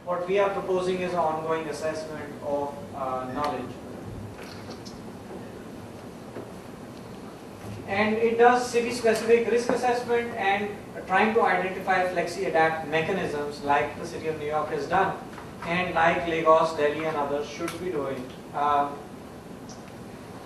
what we are proposing is an ongoing assessment of knowledge. And it does city-specific risk assessment and trying to identify flexi-adapt mechanisms like the City of New York has done and like Lagos, Delhi and others should be doing.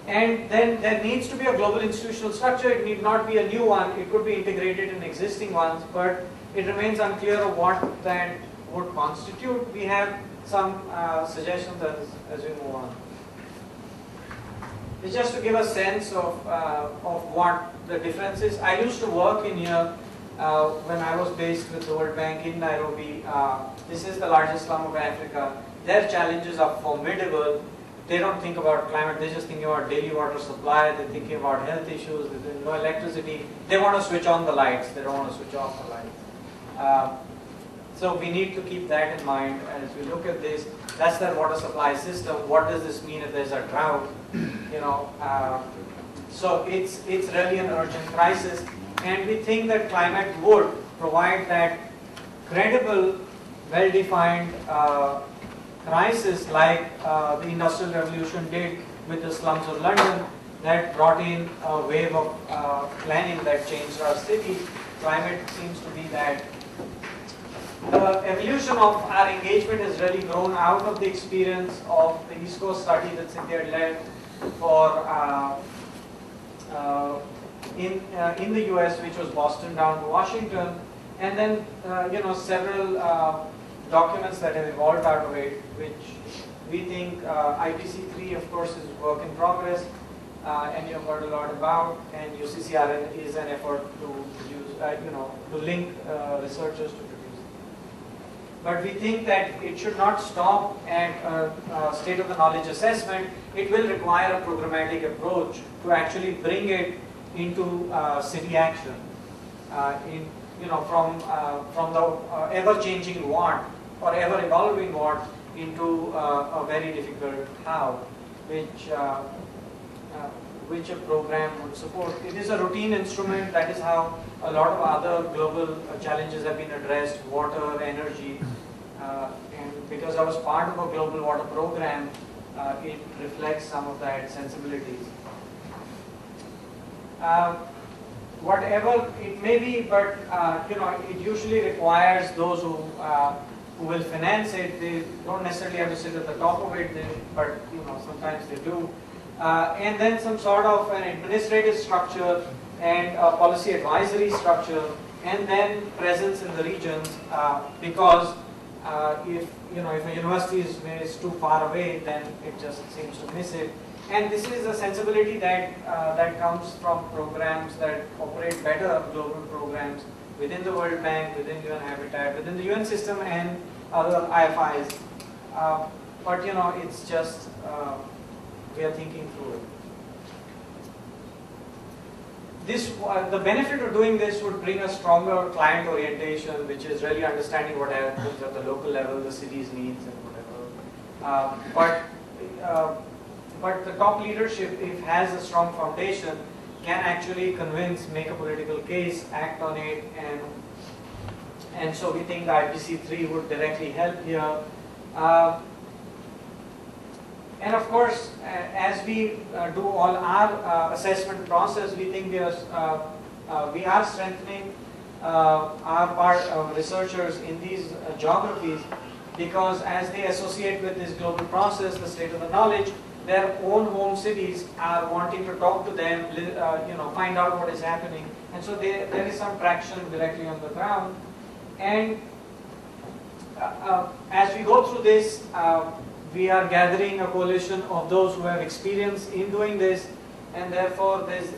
And then there needs to be a global institutional structure. It need not be a new one. It could be integrated in existing ones, but it remains unclear of what that would constitute. We have some suggestions as we move on. It's just to give a sense of what the difference is. I used to work in here when I was based with the World Bank in Nairobi. This is the largest slum of Africa. Their challenges are formidable. They don't think about climate, they're just thinking about daily water supply, they're thinking about health issues, there's no electricity. They want to switch on the lights, they don't want to switch off the lights. So we need to keep that in mind as we look at this. That's their water supply system. What does this mean if there's a drought? So it's really an urgent crisis, and we think that climate would provide that credible, well-defined crisis like the Industrial Revolution did with the slums of London, that brought in a wave of planning that changed our city. Climate seems to be that. The evolution of our engagement has really grown out of the experience of the East Coast study that Cynthia led for in the US, which was Boston down to Washington, and then several documents that have evolved out of it, which we think IPC3 of course is work in progress, and you've heard a lot about, and UCCRN is an effort to produce, to link researchers to produce. But we think that it should not stop at a state of the knowledge assessment. It will require a programmatic approach to actually bring it into city action, from the ever-changing what or ever-evolving what into a very difficult how, which a program would support. It is a routine instrument. That is how a lot of other global challenges have been addressed, water, energy, and because I was part of a global water program, it reflects some of that sensibilities. Whatever it may be, but it usually requires those who will finance it. They don't necessarily have to sit at the top of it, but sometimes they do. And then some sort of an administrative structure and a policy advisory structure, and then presence in the regions, because if a university is too far away, then it just seems to miss it. And this is a sensibility that comes from programs that operate better, global programs within the World Bank, within UN Habitat, within the UN system, and other IFIs. But it's just we are thinking through it. The benefit of doing this would bring a stronger client orientation, which is really understanding what happens at the local level, the city's needs and whatever. But the top leadership, if has a strong foundation, can actually convince, make a political case, act on it, and so we think the IPC3 would directly help here. And of course, as we do all our assessment process, we think we are strengthening our part of researchers in these geographies, because as they associate with this global process, the state of the knowledge, their own home cities are wanting to talk to them, find out what is happening, and so there is some traction directly on the ground. And as we go through this, we are gathering a coalition of those who have experience in doing this, and therefore there's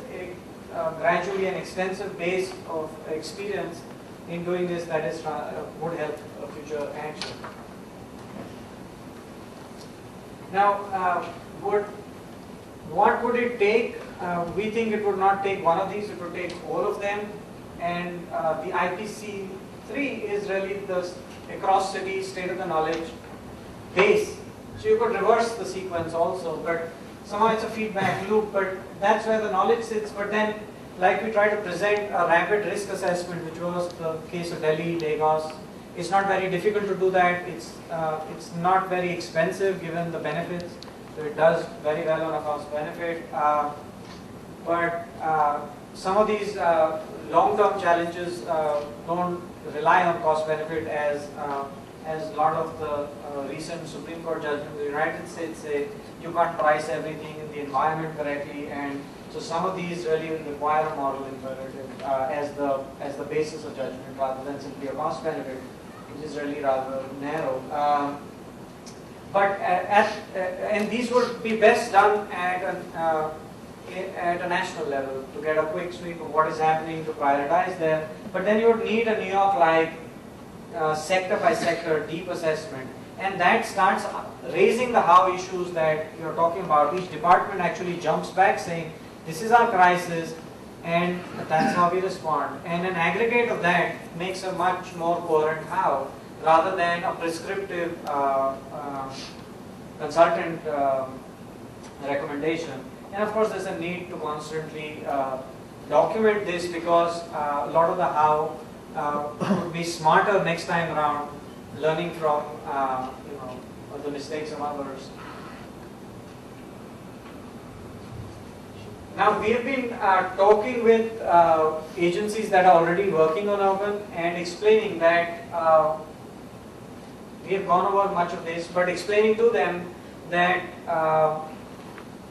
gradually an extensive base of experience in doing this that is would help future action. Now, what would it take? We think it would not take one of these, it would take all of them, and the IPC3 is really the across city state of the knowledge base. So you could reverse the sequence also, but somehow it's a feedback loop, but that's where the knowledge sits. But then, like we try to present a rapid risk assessment, which was the case of Delhi, Lagos, It's not very difficult to do that. It's not very expensive given the benefits. So it does very well on a cost benefit. But some of these long-term challenges don't rely on cost benefit as a lot of the recent Supreme Court judgments in the United States say you can't price everything in the environment correctly, and so some of these really require a model imperative as the basis of judgment rather than simply a cost benefit, which is really rather narrow. And these would be best done at a national level to get a quick sweep of what is happening to prioritize there. But then you would need a New York-like sector by sector deep assessment, and that starts raising the how issues that you're talking about. Each department actually jumps back saying, this is our crisis, and that's how we respond. And an aggregate of that makes a much more coherent how, rather than a prescriptive consultant recommendation. And of course, there's a need to constantly document this, because a lot of the how would be smarter next time around, learning from the mistakes of others. Now, we have been talking with agencies that are already working on urban and explaining that we have gone over much of this, but explaining to them that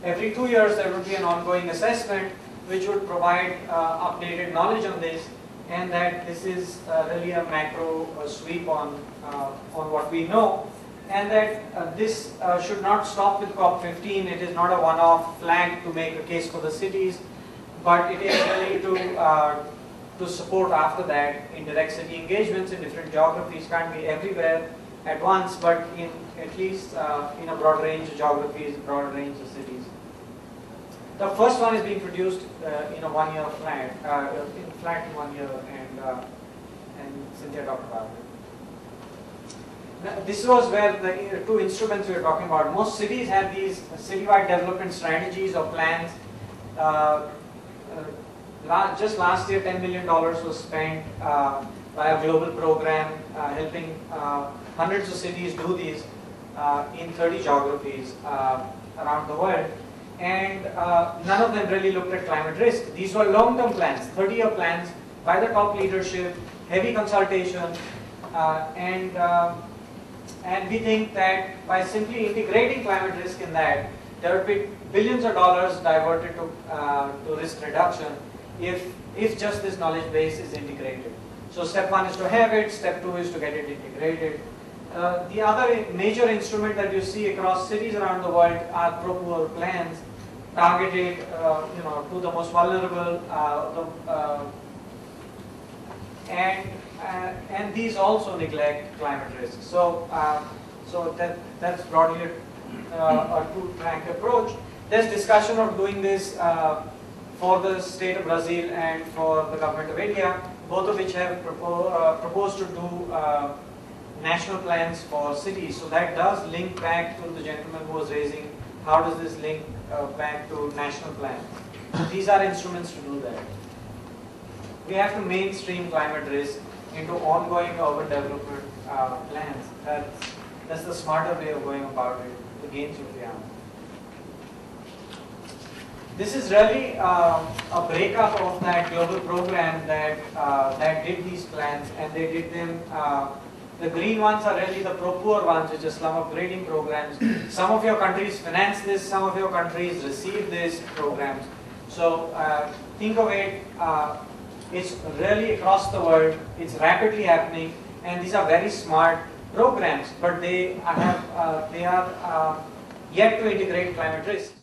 every 2 years there would be an ongoing assessment which would provide updated knowledge on this, and that this is really a macro sweep on what we know, and that this should not stop with COP15. It is not a one-off flag to make a case for the cities, but it is really to support after that indirect city engagements in different geographies. Can't be everywhere at once, but in at least in a broad range of geographies, broad range of cities. The first one is being produced in a one-year flat, in 1 year, and Cynthia talked about it. Now, this was where the two instruments we were talking about. Most cities have these citywide development strategies or plans. Just last year, $10 million was spent by a global program helping hundreds of cities do these in 30 geographies around the world. And none of them really looked at climate risk. These were long-term plans, 30-year plans by the top leadership, heavy consultation, and we think that by simply integrating climate risk in that, there would be billions of dollars diverted to risk reduction if just this knowledge base is integrated. So step one is to have it, step two is to get it integrated. The other major instrument that you see across cities around the world are pro-poor plans targeted to the most vulnerable, and these also neglect climate risk. So that's broadly a two-track approach. There's discussion of doing this for the state of Brazil and for the government of India, both of which have proposed to do national plans for cities. So that does link back to the gentleman who was raising, how does this link back to national plans? So these are instruments to do that. We have to mainstream climate risk into ongoing urban development plans. That's the smarter way of going about it. The gains will be on. This is really a breakup of that global program that did these plans, and they did them. The green ones are really the pro-poor ones, which are slum upgrading programs. Some of your countries finance this, some of your countries receive these programs. So think of it, it's really across the world, it's rapidly happening, and these are very smart programs, but they are yet to integrate climate risk.